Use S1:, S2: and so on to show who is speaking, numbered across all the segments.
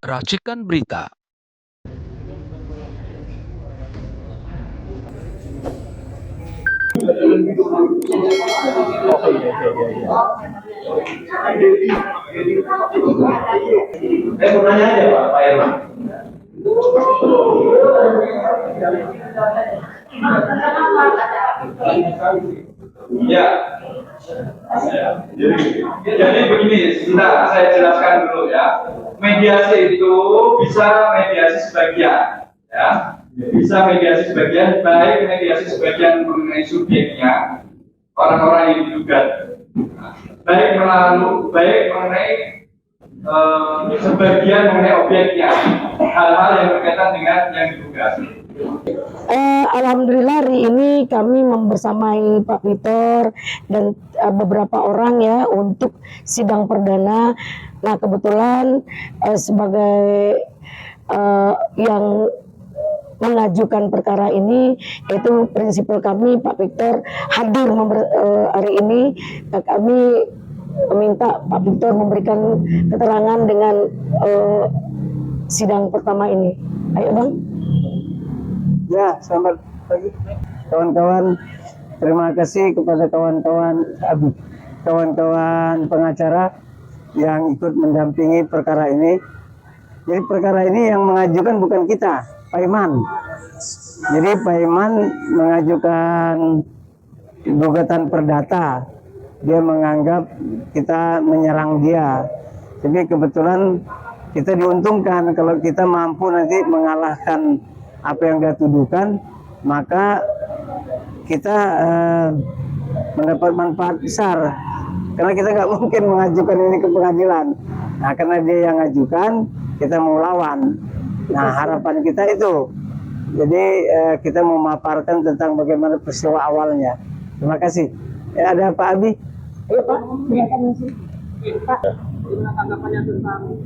S1: Racikan Berita.
S2: Saya mau nanya aja Pak Irwan. Ya. Jadi begini, sebentar saya jelaskan dulu ya. Mediasi itu bisa mediasi sebagian, ya. Bisa mediasi sebagian, baik mediasi sebagian mengenai subjeknya, orang-orang yang digugat, baik mengenai sebagian mengenai objeknya, hal-hal yang berkaitan dengan yang digugat.
S3: Alhamdulillah hari ini kami membersamai Pak Victor dan beberapa orang ya untuk sidang perdana. Nah kebetulan sebagai yang mengajukan perkara ini, yaitu prinsipal kami Pak Victor hadir hari ini. Kami meminta Pak Victor memberikan keterangan dengan sidang pertama ini. Ayo Bang.
S4: Ya, selamat pagi kawan-kawan. Terima kasih kepada kawan-kawan pengacara yang ikut mendampingi perkara ini. Jadi perkara ini yang mengajukan bukan kita, Pak Iman. Jadi Pak Iman mengajukan gugatan perdata. Dia menganggap kita menyerang dia. Jadi kebetulan kita diuntungkan kalau kita mampu nanti mengalahkan apa yang dia tuduhkan, maka kita mendapat manfaat besar karena kita nggak mungkin mengajukan ini ke pengadilan. Nah karena dia yang ngajukan, kita mau lawan. Nah harapan kita itu, jadi kita mau memaparkan tentang bagaimana peristiwa awalnya. Terima kasih. Ada Pak Abi.
S3: Ayo Pak, silakan langsung. Pak,
S5: Gimana tanggapannya tentang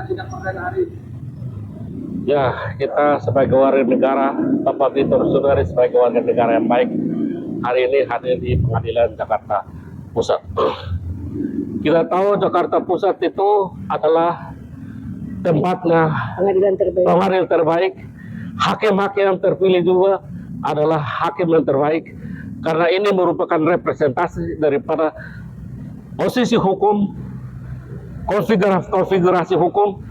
S5: sidang perdana hari ini?
S6: Ya, kita sebagai warga negara, Bapak Victor Sundari sebagai warga negara yang baik, hari ini hadir di Pengadilan Jakarta Pusat. Kita tahu Jakarta Pusat itu adalah tempatnya pengadilan terbaik. Hakim-hakim yang terpilih juga adalah hakim yang terbaik, karena ini merupakan representasi daripada posisi hukum, konfigurasi hukum,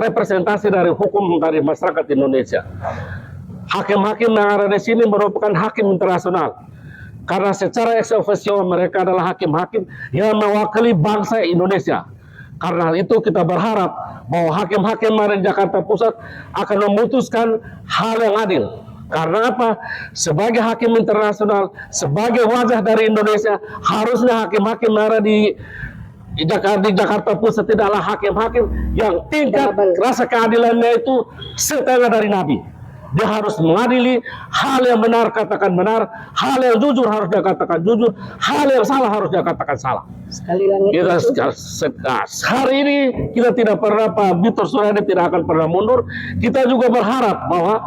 S6: representasi dari hukum dari masyarakat Indonesia. Hakim-hakim yang ada di sini merupakan hakim internasional, karena secara ex officio mereka adalah hakim-hakim yang mewakili bangsa Indonesia. Karena itu kita berharap bahwa hakim-hakim dari Jakarta Pusat akan memutuskan hal yang adil. Karena apa? Sebagai hakim internasional, sebagai wajah dari Indonesia, harusnya hakim-hakim yang ada di Jakarta Pusat tidaklah hakim-hakim yang tingkat rasa keadilannya itu setengah dari Nabi. Dia harus mengadili, hal yang benar katakan benar, hal yang jujur harus dia katakan jujur, hal yang salah harus dia katakan salah.
S3: sekali lagi
S6: Hari ini kita tidak pernah, Pak Victor Sundari tidak akan pernah mundur. Kita juga berharap bahwa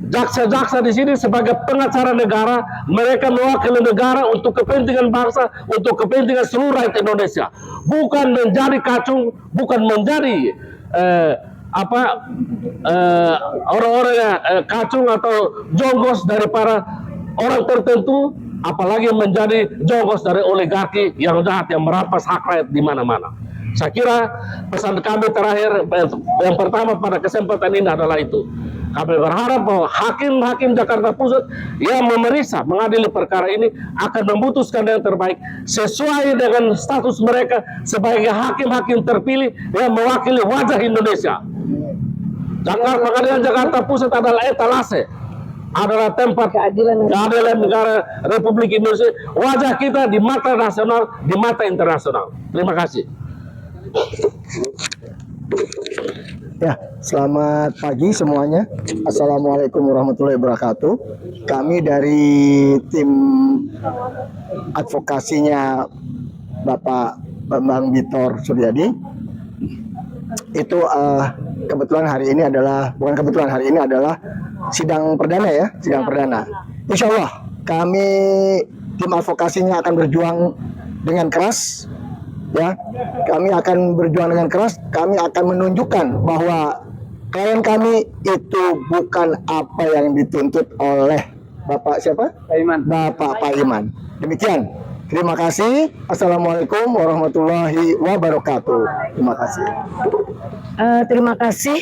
S6: jaksa-jaksa di sini sebagai pengacara negara, mereka mewakili negara untuk kepentingan bangsa, untuk kepentingan seluruh rakyat Indonesia, bukan menjadi kacung, bukan menjadi orang-orang kacung atau jonggos dari para orang tertentu, apalagi menjadi jonggos dari oligarki yang jahat yang merampas hak rakyat di mana-mana. Saya kira pesan kami terakhir yang pertama pada kesempatan ini adalah itu. Kami berharap bahwa hakim-hakim Jakarta Pusat yang memeriksa, mengadili perkara ini akan memutuskan yang terbaik sesuai dengan status mereka sebagai hakim-hakim terpilih yang mewakili wajah Indonesia. Pengadilan Jakarta Pusat adalah etalase, adalah tempat keadilan negara Republik Indonesia, wajah kita di mata nasional, di mata internasional. Terima kasih.
S4: Ya, selamat pagi semuanya. Assalamualaikum warahmatullahi wabarakatuh. Kami dari tim advokasinya Bapak Bambang Victor Suryadi. Itu kebetulan hari ini adalah sidang perdana ya, sidang perdana. Insya Allah kami tim advokasinya akan berjuang dengan keras
S1: ya, kami akan berjuang dengan keras. Kami akan menunjukkan bahwa klien kami itu bukan apa yang dituntut oleh Bapak siapa?
S4: Paiman.
S1: Bapak Paiman. Demikian. Terima kasih. Assalamualaikum warahmatullahi wabarakatuh. Terima kasih.
S3: Terima kasih.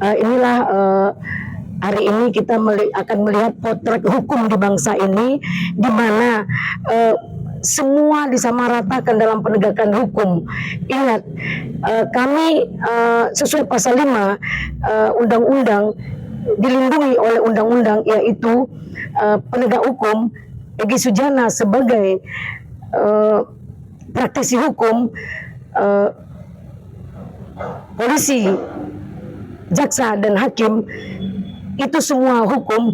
S3: Inilah hari ini kita akan melihat potret hukum di bangsa ini, di mana semua disamaratakan dalam penegakan hukum. Ingat, kami sesuai pasal 5 undang-undang dilindungi oleh undang-undang, yaitu penegak hukum Egy Sujana sebagai praktisi hukum, polisi, jaksa dan hakim, itu semua hukum.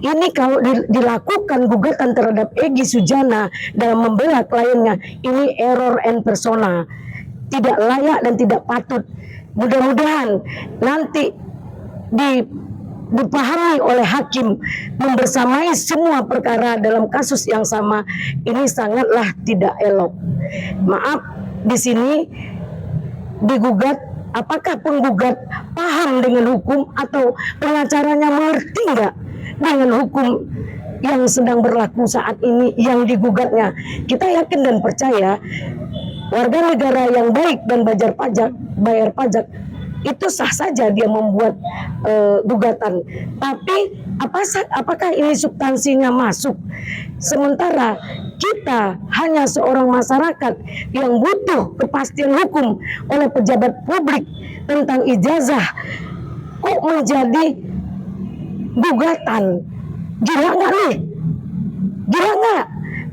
S3: Ini kalau dilakukan gugatan terhadap Egy Sujana dalam membela kliennya, ini error en persona, tidak layak dan tidak patut. Mudah-mudahan nanti dipahami oleh hakim membersamai semua perkara dalam kasus yang sama. Ini sangatlah tidak elok. Maaf, di sini digugat, apakah penggugat paham dengan hukum atau pengacaranya mengerti nggak dengan hukum yang sedang berlaku saat ini yang digugatnya? Kita yakin dan percaya warga negara yang baik dan bayar pajak itu sah saja dia membuat gugatan. Tapi apakah ini substansinya masuk? Sementara kita hanya seorang masyarakat yang butuh kepastian hukum oleh pejabat publik tentang ijazah, kok menjadi gugatan? Gila nggak nih? Gila nggak?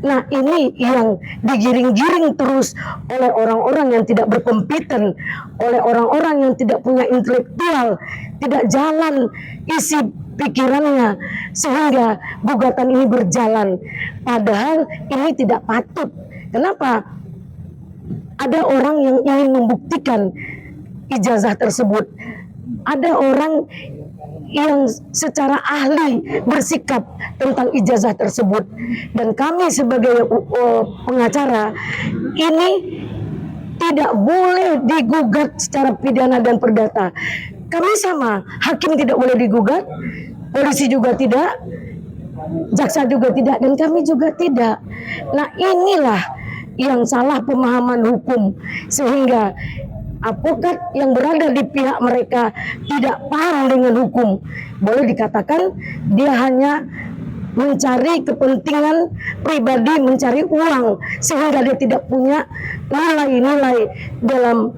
S3: Nah, ini yang digiring-giring terus oleh orang-orang yang tidak berkompeten, oleh orang-orang yang tidak punya intelektual, tidak jalan isi pikirannya, sehingga gugatan ini berjalan. Padahal ini tidak patut. Kenapa? Ada orang yang ingin membuktikan ijazah tersebut. Ada orang yang secara ahli bersikap tentang ijazah tersebut, dan kami sebagai pengacara ini tidak boleh digugat secara pidana dan perdata. Kami sama, hakim tidak boleh digugat, polisi juga tidak, jaksa juga tidak, dan kami juga tidak. Nah, inilah yang salah pemahaman hukum, sehingga advokat yang berada di pihak mereka tidak paham dengan hukum. Boleh dikatakan dia hanya mencari kepentingan pribadi, mencari uang, sehingga dia tidak punya nilai-nilai dalam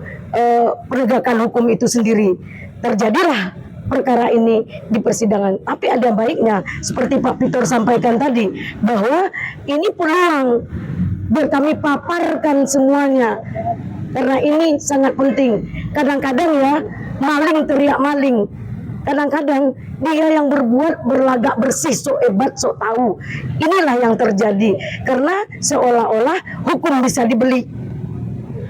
S3: penegakan hukum itu sendiri. Terjadilah perkara ini di persidangan. Tapi ada baiknya, seperti Pak Pitor sampaikan tadi, bahwa ini peluang biar kami paparkan semuanya, karena ini sangat penting. Kadang-kadang ya, maling teriak maling. Kadang-kadang dia yang berbuat berlagak bersih, sok hebat, sok tahu. Inilah yang terjadi. Karena seolah-olah hukum bisa dibeli.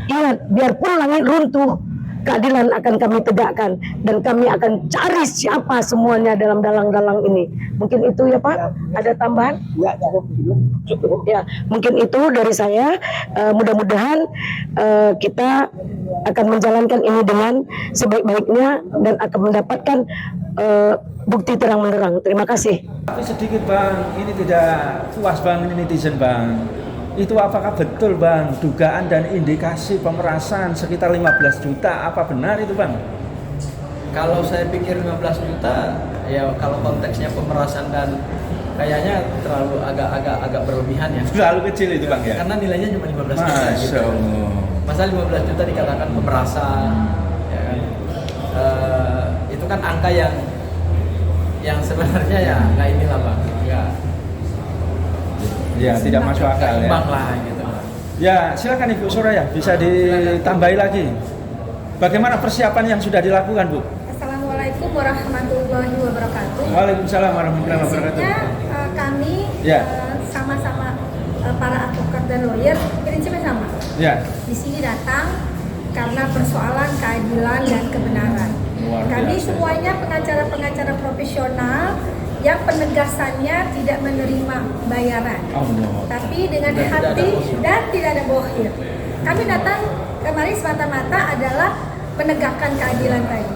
S3: Ingat, biarpun langit runtuh, keadilan akan kami tegakkan. Dan kami akan cari siapa semuanya dalam dalang-dalang ini. Mungkin itu ya Pak, ada tambahan?
S4: Ya, cukup.
S3: Ya, mungkin itu dari saya. Mudah-mudahan kita akan menjalankan ini dengan sebaik-baiknya dan akan mendapatkan bukti terang benderang. Terima kasih.
S7: Tapi sedikit Bang, ini tidak puas Bang, ini netizen Bang. Itu apakah betul Bang, dugaan dan indikasi pemerasan sekitar 15 juta, apa benar itu Bang?
S5: Kalau saya pikir 15 juta, ya kalau konteksnya pemerasan dan kayaknya terlalu agak berlebihan ya.
S7: Terlalu kecil itu Bang ya?
S5: Karena nilainya cuma 15 juta gitu.
S7: Masya Allah.
S5: Masa 15 juta dikatakan pemerasan, ya kan? Itu kan angka yang sebenarnya ya nggak inilah Bang, nggak.
S7: Ya, tidak masuk akal ya.
S5: Imbang lah gitu.
S7: Ya, silakan Ibu Soraya, bisa ditambahi lagi. Bagaimana persiapan yang sudah dilakukan Bu?
S8: Assalamualaikum warahmatullahi wabarakatuh.
S7: Waalaikumsalam warahmatullahi wabarakatuh.
S8: Prinsipnya kami
S7: Ya.
S8: sama-sama para advokat dan lawyer prinsipnya sama.
S7: Ya.
S8: Di sini datang karena persoalan keadilan dan kebenaran.
S7: Luar
S8: Kami
S7: biasa.
S8: semuanya pengacara-pengacara profesional yang penegasannya tidak menerima bayaran,
S7: Allah.
S8: tapi dengan
S5: Dan tidak ada
S8: hati
S5: bohir.
S8: dan tidak ada bohir. Kami kami datang kemarin semata-mata adalah menegakkan keadilan tadi.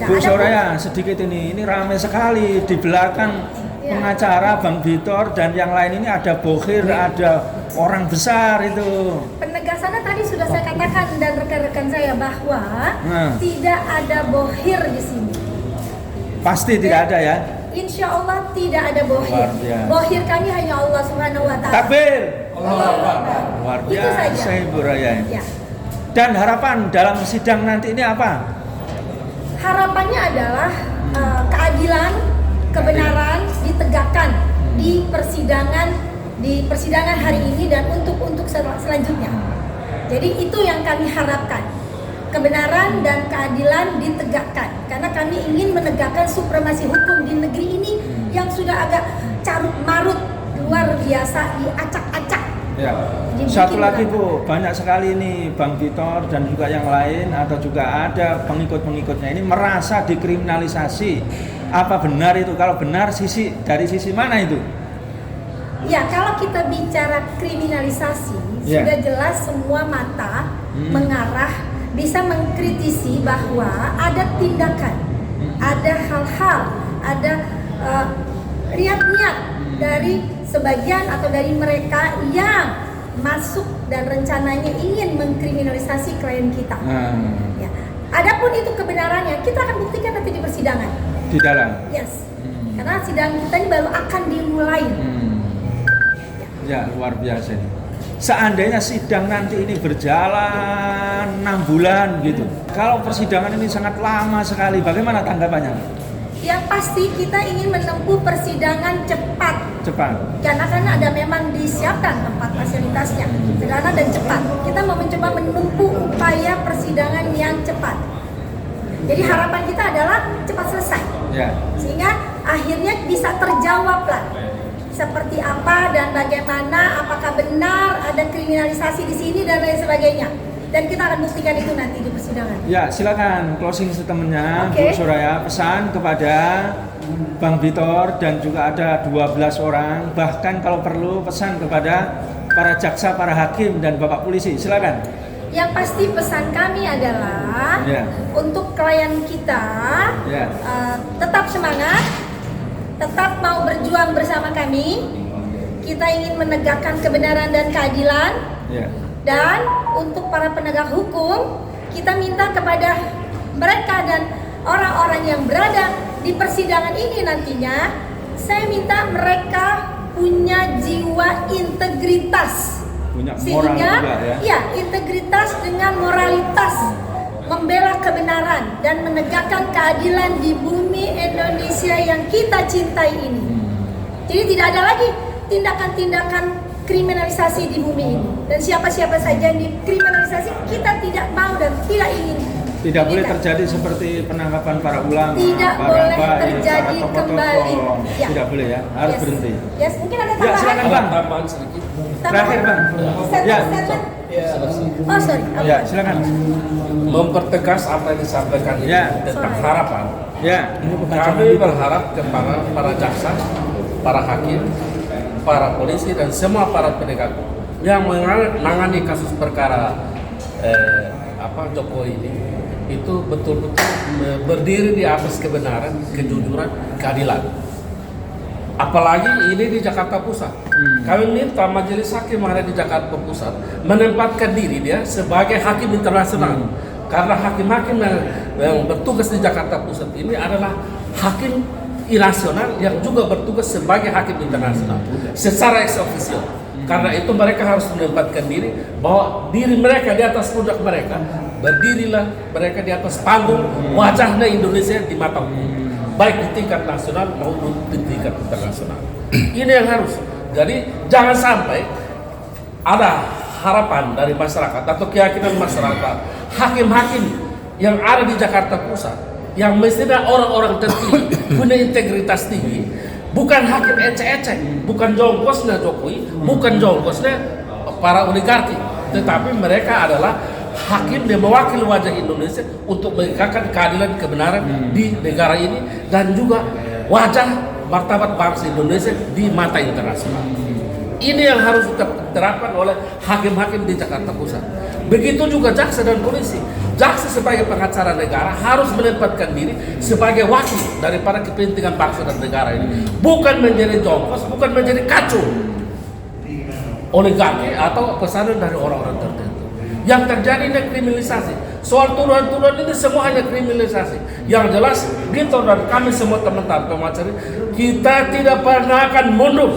S8: Nah,
S7: Bu
S8: ada
S7: Soraya, sedikit ini ramai sekali di belakang
S8: Iya.
S7: pengacara Bang Vitor dan yang lain ini ada bohir, ada orang besar itu.
S8: penegasannya tadi sudah saya katakan dan rekan-rekan saya bahwa tidak ada bohir di sini.
S7: Pasti tidak ada ya.
S8: Insya Allah tidak ada bohir.
S7: Luar biasa.
S8: Bohir kami hanya Allah Subhanahu Wa Taala.
S7: Takbir. Luar
S8: Itu saja.
S7: biasa Ibu Raya.
S8: Ya.
S7: Dan harapan dalam sidang nanti ini apa?
S8: Harapannya adalah keadilan, kebenaran ditegakkan di persidangan hari ini dan untuk selanjutnya. Jadi itu yang kami harapkan. Kebenaran dan keadilan ditegakkan karena kami ingin menegakkan supremasi hukum di negeri ini yang sudah agak carut marut, luar biasa, diacak-acak.
S7: Ya.
S8: Dibikin
S7: Satu lagi
S8: berantakan.
S7: Bu, banyak sekali ini Bang Vitor dan juga yang lain atau juga ada pengikut-pengikutnya ini merasa dikriminalisasi. Apa benar itu? Kalau benar dari sisi mana itu?
S8: Ya, kalau kita bicara kriminalisasi,
S7: Ya.
S8: sudah jelas semua mata mengarah bisa mengkritisi bahwa ada tindakan, ada hal-hal, ada niat-niat dari sebagian atau dari mereka yang masuk dan rencananya ingin mengkriminalisasi klien kita. Ya. Adapun itu kebenarannya, kita akan buktikan nanti di persidangan.
S7: Di dalam.
S8: Yes. Karena sidang kita ini baru akan dimulai.
S7: Ya, luar biasa ini. Seandainya sidang nanti ini berjalan 6 bulan gitu. Kalau persidangan ini sangat lama sekali, bagaimana tanggapannya?
S8: Yang pasti kita ingin menempuh persidangan cepat.
S7: Cepat.
S8: Karena ada memang disiapkan tempat fasilitasnya, sederhana dan cepat. Kita mau mencoba menempuh upaya persidangan yang cepat. Jadi harapan kita adalah cepat selesai.
S7: Ya.
S8: Sehingga akhirnya bisa terjawab lah seperti apa dan bagaimana, apakah benar ada kriminalisasi di sini dan lain sebagainya. Dan kita akan buktikan itu nanti di persidangan.
S7: Ya, silakan closing statement-nya
S8: Oke.
S7: Bu Soraya, pesan kepada Bang Vitor dan juga ada 12 orang, bahkan kalau perlu pesan kepada para jaksa, para hakim dan Bapak polisi. Silakan.
S8: Yang pasti pesan kami adalah
S7: Ya.
S8: untuk klien kita
S7: Ya.
S8: tetap semangat, tetap mau berjuang bersama kami. Kita ingin menegakkan kebenaran dan keadilan.
S7: Ya.
S8: Dan untuk para penegak hukum, kita minta kepada mereka dan orang-orang yang berada di persidangan ini nantinya, saya minta mereka punya jiwa integritas.
S7: Punya moral
S8: Sehingga,
S7: juga ya.
S8: integritas dengan moralitas, membela kebenaran dan menegakkan keadilan di bumi Indonesia yang kita cintai ini. Jadi tidak ada lagi tindakan-tindakan kriminalisasi di bumi ini. Dan siapa-siapa saja yang dikriminalisasi kita tidak mau dan tidak ingin.
S7: Tidak boleh
S8: Tidak.
S7: terjadi seperti penangkapan para ulama,
S8: Tidak
S7: para
S8: boleh
S7: baik,
S8: terjadi
S7: para tokoh-tokoh.
S8: kembali. Ya.
S7: Tidak boleh ya, harus
S8: Yes.
S7: berhenti.
S8: Yes, mungkin ada
S7: Ya,
S8: tambahan.
S7: silakan Bang.
S6: Tambahan sedikit.
S7: Terakhir Bang. Ya.
S8: Statement. Oh sorry.
S7: Ya, silakan.
S6: Mempertegas apa yang disampaikan ini
S7: Ya.
S6: tentang harapan.
S7: Ya.
S6: Kami berharap kepada para jaksa, para hakim, para polisi dan semua para penegak hukum yang menangani kasus perkara Jokowi ini itu betul-betul berdiri di atas kebenaran, kejujuran, keadilan. Apalagi ini di Jakarta Pusat. Kami minta Majelis Hakim yang ada di Jakarta Pusat menempatkan diri dia sebagai hakim internasional. Karena hakim-hakim yang bertugas di Jakarta Pusat ini adalah hakim irasional yang juga bertugas sebagai hakim internasional secara ex officio. Karena itu mereka harus menempatkan diri bahwa diri mereka di atas pundak mereka, berdirilah mereka di atas panggung wajahnya Indonesia di mata hukum, baik di tingkat nasional maupun di tingkat internasional. Ini yang harus. Jadi jangan sampai ada harapan dari masyarakat atau keyakinan masyarakat, hakim-hakim yang ada di Jakarta Pusat yang mestinya orang-orang tertinggi punya integritas tinggi, bukan hakim ecek-ecek, bukan jongkosnya Jokowi, bukan jongkosnya para oligarki, tetapi mereka adalah hakim yang mewakili wajah Indonesia untuk menegakkan keadilan kebenaran di negara ini dan juga wajah martabat bangsa Indonesia di mata internasional. Ini yang harus diterapkan oleh hakim-hakim di Jakarta Pusat. Begitu juga jaksa dan polisi. Jaksa sebagai pengacara negara harus menempatkan diri sebagai wakil daripada kepentingan bangsa dan negara ini. Bukan menjadi jongkos, bukan menjadi kacau oligarki atau pesanan dari orang-orang tertentu. Yang terjadi ini kriminalisasi. Soal tuduhan-tuduhan ini semua hanya kriminalisasi. Yang jelas, Victor dan kami semua teman-teman pengacara, kita tidak pernah akan mundur.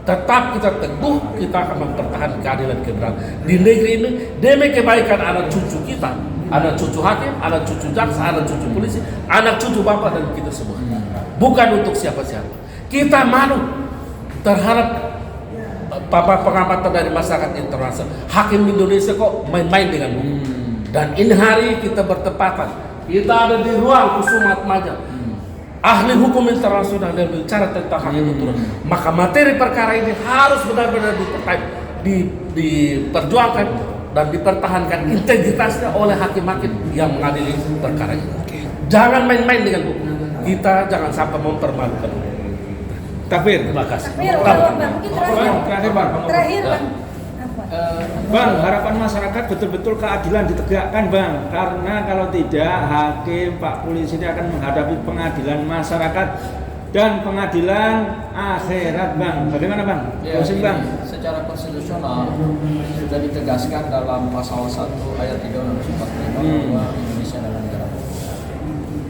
S6: Tetap kita teguh, kita akan mempertahankan keadilan kebenaran di negeri ini demi kebaikan anak cucu kita, anak cucu hakim, anak cucu jaksa, anak cucu polisi, anak cucu bapak dan kita semua. Bukan untuk siapa-siapa. Kita malu terhadap pengamatan dari masyarakat internasional. Hakim Indonesia kok main-main dengan hukum. Dan ini hari kita bertepatan. Kita ada di ruang Kusuma Atmaja. Ahli hukum internasional yang bicara tentang hak itu. Maka materi perkara ini harus benar-benar diperjuangkan dan dipertahankan integritasnya oleh hakim-hakim yang mengadili perkara ini. Jangan main-main dengan hukum. Kita jangan sampai mempermalukan hukum.
S7: Takbir.
S6: Terima kasih.
S8: Mungkin
S7: Terakhir Bang.
S8: Terakhir Bang. Apa?
S7: Bang, harapan masyarakat betul-betul keadilan ditegakkan Bang. Karena kalau tidak, hakim, Pak Polisi ini akan menghadapi pengadilan masyarakat dan pengadilan akhirat Bang. Bagaimana Bang?
S5: Ya,
S7: Closing, Bang.
S5: Secara konstitusional sudah ditegaskan dalam pasal 1 ayat 3 Undang-Undang 45 bahwa Indonesia adalah negara hukum.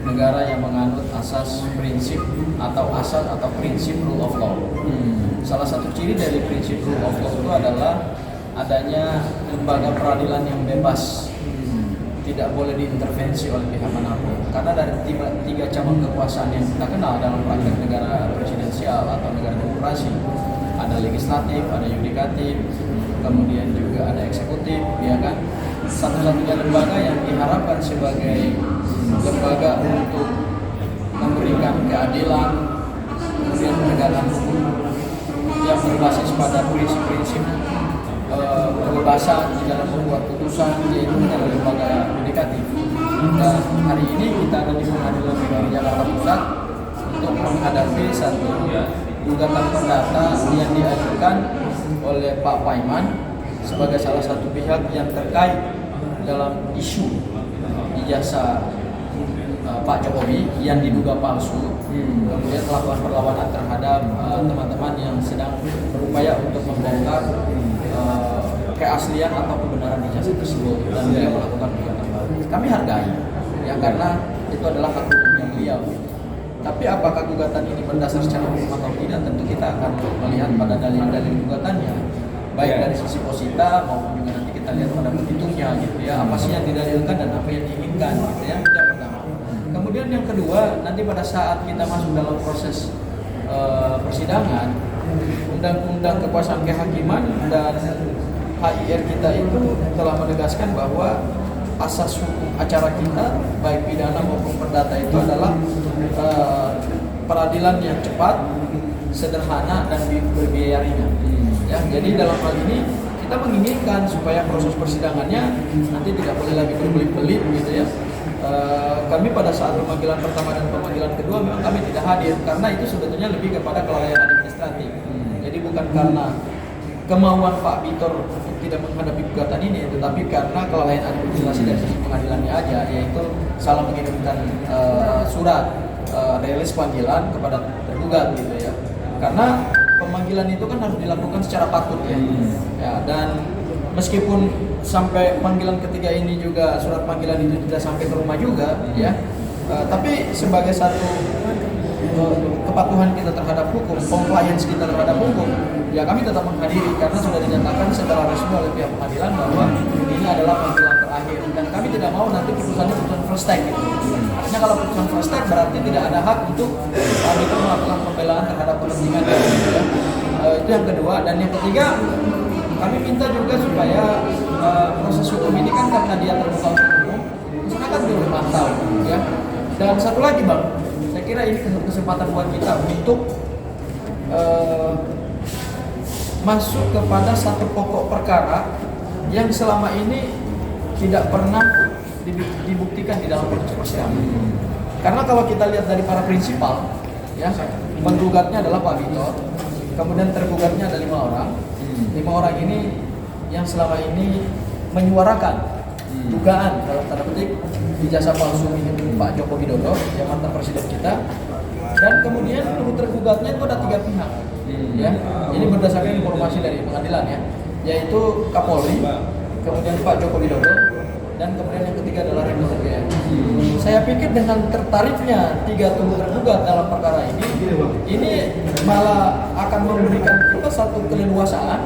S5: Negara yang menganut asas prinsip atau prinsip rule of law. Salah satu ciri dari prinsip rule of law itu adalah adanya lembaga peradilan yang bebas, tidak boleh diintervensi oleh pihak manapun. Karena dari tiga cabang kekuasaan yang kita kenal dalam praktek negara presidensial atau negara demokrasi, ada legislatif, ada yudikatif, kemudian juga ada eksekutif, ya kan? Satu-satunya lembaga yang diharapkan sebagai lembaga untuk memberikan keadilan, kemudian penegakan hukum yang berbasis pada prinsip-prinsip kebebasan di dalam membuat putusan, yaitu adalah lembaga yudikatif. Dan hari ini kita ada di Pengadilan Negeri Jakarta Pusat untuk menghadapi satu gugatan perdata yang diajukan oleh Pak Paiman sebagai salah satu pihak yang terkait dalam isu ijazah Pak Jokowi yang diduga palsu, kemudian melakukan perlawanan terhadap teman-teman yang sedang berupaya untuk membongkar keaslian atau kebenaran ijazah tersebut, dan beliau melakukan gugatan baru. Kami hargai, ya, karena itu adalah hak hukumnya beliau. Tapi apakah gugatan ini berdasar secara hukum atau tidak, tentu kita akan melihat pada dalil-dalil gugatannya, baik dari sisi posita maupun juga nanti kita lihat pada petitumnya, gitu ya, apa sih yang didalilkan dan apa yang diinginkan, gitu ya. Yang pertama. Kemudian yang kedua, nanti pada saat kita masuk dalam proses persidangan, undang-undang kekuasaan kehakiman dan HIR kita itu telah menegaskan bahwa asas hukum acara kita baik pidana maupun perdata itu adalah peradilan yang cepat, sederhana dan berbiaya ringan. Ya, jadi dalam hal ini kita menginginkan supaya proses persidangannya nanti tidak boleh lagi berbelit-belit, gitu ya. Kami pada saat pemanggilan pertama dan pemanggilan kedua memang kami tidak hadir karena itu sebetulnya lebih kepada kelalaian administratif. Jadi bukan karena kemauan Pak Victor untuk tidak menghadapi gugatan ini, tetapi karena kelalaian administrasi dari sisi pengadilannya aja, yaitu salah mengirimkan surat rilis panggilan kepada tergugat, gitu ya. Karena pemanggilan itu kan harus dilakukan secara patut, ya, dan meskipun sampai panggilan ketiga ini juga surat panggilan itu tidak sampai ke rumah juga, ya, tapi sebagai satu kepatuhan kita terhadap hukum, compliance kita terhadap hukum, ya kami tetap menghadiri karena sudah dinyatakan secara resmi oleh pihak pengadilan bahwa ini adalah panggilan terakhir dan kami tidak mau nanti putusannya putusan first take, gitu. Artinya kalau putusan first take berarti tidak ada hak untuk kami melakukan pembelaan terhadap kepentingan, gitu ya. Itu yang kedua. Dan yang ketiga, kami minta juga supaya proses hukum ini kan karena dia terbuka untuk umum, masyarakat juga memantau, ya. Dan satu lagi Bang, saya kira ini kesempatan buat kita untuk masuk kepada satu pokok perkara yang selama ini tidak pernah dibuktikan di dalam proses persidangan. Karena kalau kita lihat dari para prinsipal, ya, penggugatnya adalah Pak Victor, kemudian tergugatnya ada 5 orang. 5 orang ini yang selama ini menyuarakan dugaan dalam tanda petik ijazah palsu milik Pak Joko Widodo yang mantan presiden kita, dan kemudian tergugatnya itu ada 3 pihak. Ya, ini berdasarkan informasi dari pengadilan ya, yaitu Kapolri, kemudian Pak Joko Widodo, dan kemudian yang ketiga adalah Rektor UGM. Saya pikir dengan tertariknya 3 tergugat dalam perkara ini malah akan memberikan kita satu keleluasaan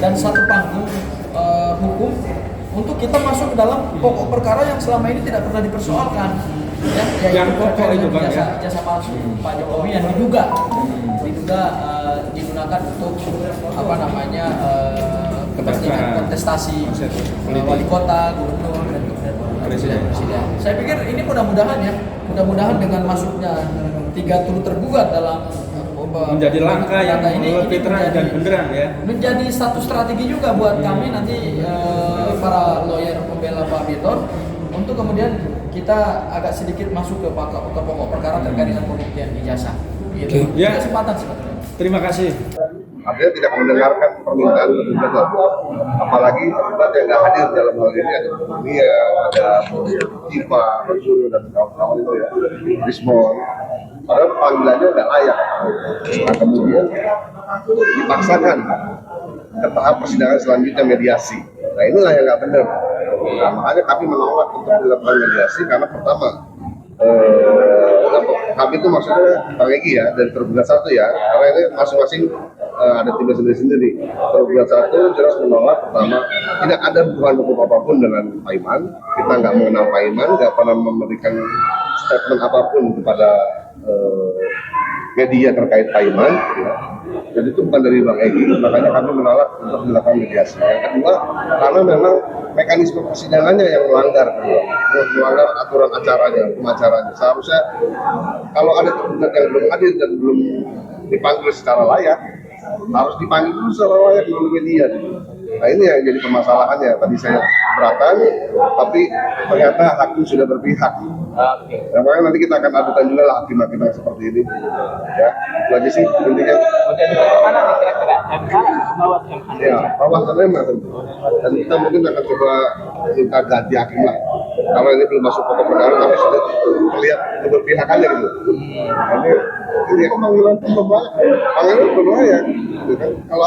S5: dan satu panggung hukum untuk kita masuk ke dalam pokok perkara yang selama ini tidak pernah dipersoalkan. Ya,
S7: Yang pokok itu Bang,
S5: jasa palsu Pak Jokowi yang diduga digunakan untuk kepentingan kontestasi wali kota, gubernur, dan kemudian presiden. Saya pikir ini mudah-mudahan dengan masuknya 3 turut tergugat dalam
S7: menjadi langkah yang lebih terang dan beneran ya.
S5: Menjadi satu strategi juga buat kami nanti para lawyer pembela Pak Bitor untuk kemudian kita agak sedikit masuk ke pokok perkara terkait dengan pembuktian ijazah. Gitu.
S7: Ya.
S5: Kesempatan sebetulnya.
S7: Terima kasih.
S9: Artinya tidak mendengarkan permintaan tergugat, apalagi tergugat yang nggak hadir dalam hal ini ada Dunia, ada Tifa, Rasul dan kawan-kawan itu ya, Rismon. Padahal panggilannya nggak layak. Nah, kemudian dipaksakan ke tahap persidangan selanjutnya mediasi. Nah inilah yang nggak benar. Nah, makanya kami menolak untuk dilakukan mediasi karena pertama kami itu maksudnya Bang Egy ya dari tergugat 1 ya, karena ini masing-masing ada timnya sendiri-sendiri. Tergugat 1 jelas menolak pertama tidak ada hubungan hukum apapun dengan Pak Iman, kita nggak mengenal Pak Iman, nggak pernah memberikan statement apapun kepada media terkait Pak Iman ya. Jadi itu bukan dari Bang Egy, makanya kami menolak untuk dilakukan mediasi. Yang kedua, karena memang mekanisme persidangannya yang melanggar aturan acaranya, hukum acaranya. Seharusnya kalau ada tergugat yang belum hadir dan belum dipanggil secara layak, harus dipanggil dulu secara layak melalui media. Nah ini yang jadi permasalahannya. Tadi saya keberatan, tapi ternyata hakim sudah berpihak. Nah, makanya nanti kita akan adukan juga lah hakim-hakim yang seperti ini. Ya, itu aja sih intinya. Ya, Bawaslu memang tentu. Dan kita mungkin akan coba minta ganti hakim lah. Kalau ini belum masuk pokok perkara, tapi sudah terlihat keberpihakannya gitu. Ini pemanggilan pembayar. Gitu kan. Kalau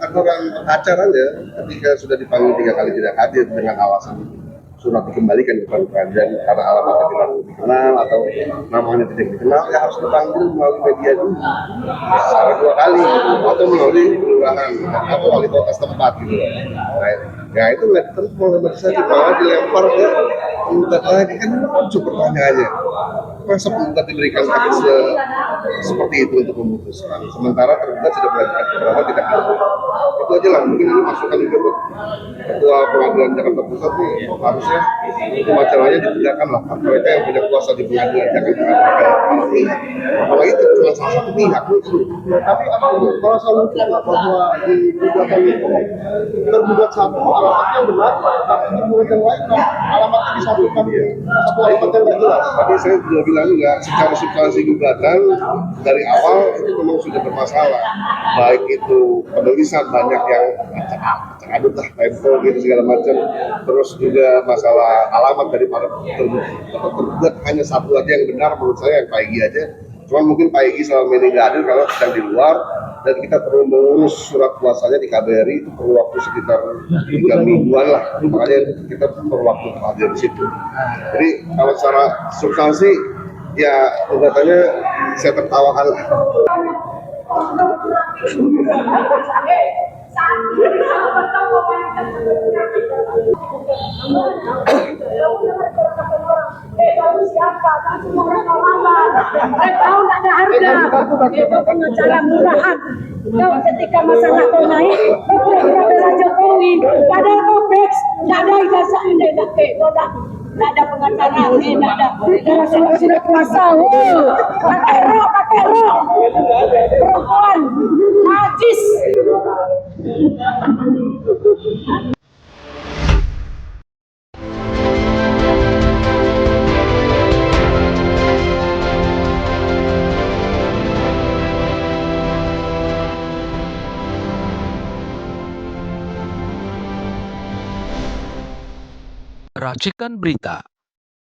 S9: aturan acaranya, ketika sudah dipanggil 3 kali tidak hadir dengan alasan surat dikembalikan ke pengadilan karena alamatnya tidak dikenal atau namanya tidak dikenal, ya harus dipanggil melalui media dulu secara 2 kali gitu, atau melalui kelurahan atau wali kota setempat gitu. Nah, ya itu nggak diterima saja, malah dilempar ke penggugat lagi, kan lucu pertanyaannya. Masa penggugat diberikan hak seperti itu untuk memutuskan, sementara tergugat sudah mengajukan keberatan tidak bisa. Itu aja lah, mungkin ini masukan juga buat Ketua Pengadilan Jakarta Pusat nih, harusnya hukum acaranya ditegakkan lah. Mereka yang punya kuasa di pengadilan, jangan mengatakan para pihak. Apalagi itu cuma salah satu pihak itu. Tapi kalau saya mungkin bahwa di gugatan itu tergugat 1 alamatnya benar, tapi di gugatan yang lain alamatnya disatukan satu alamat yang nggak jelas. Tadi saya sudah bilang juga secara substansi gugatan dari awal itu memang sudah bermasalah, baik itu penulisan banyak yang adut lah, tempo gitu segala macam, terus juga masalah alamat dari para tergugat hanya 1 aja yang benar menurut saya, yang Pak Egy aja. Cuman mungkin Pak Egy selama ini nggak hadir karena sedang di luar dan kita perlu mengurus surat kuasanya di KBRI, itu perlu waktu sekitar 3 mingguan lah, makanya kita perlu waktu untuk hadir di situ. Jadi kalau secara substansi ya gugatannya saya tertawakan lah.
S10: Kau ketika masalah kau naik, kau pura-pura bela Jokowi, padahal kau fix, tidak ada ijazah, tidak ada pengacara, tidak ada. Sudah kuasa, pakai rok, perempuan, najis.
S11: Racikan Berita.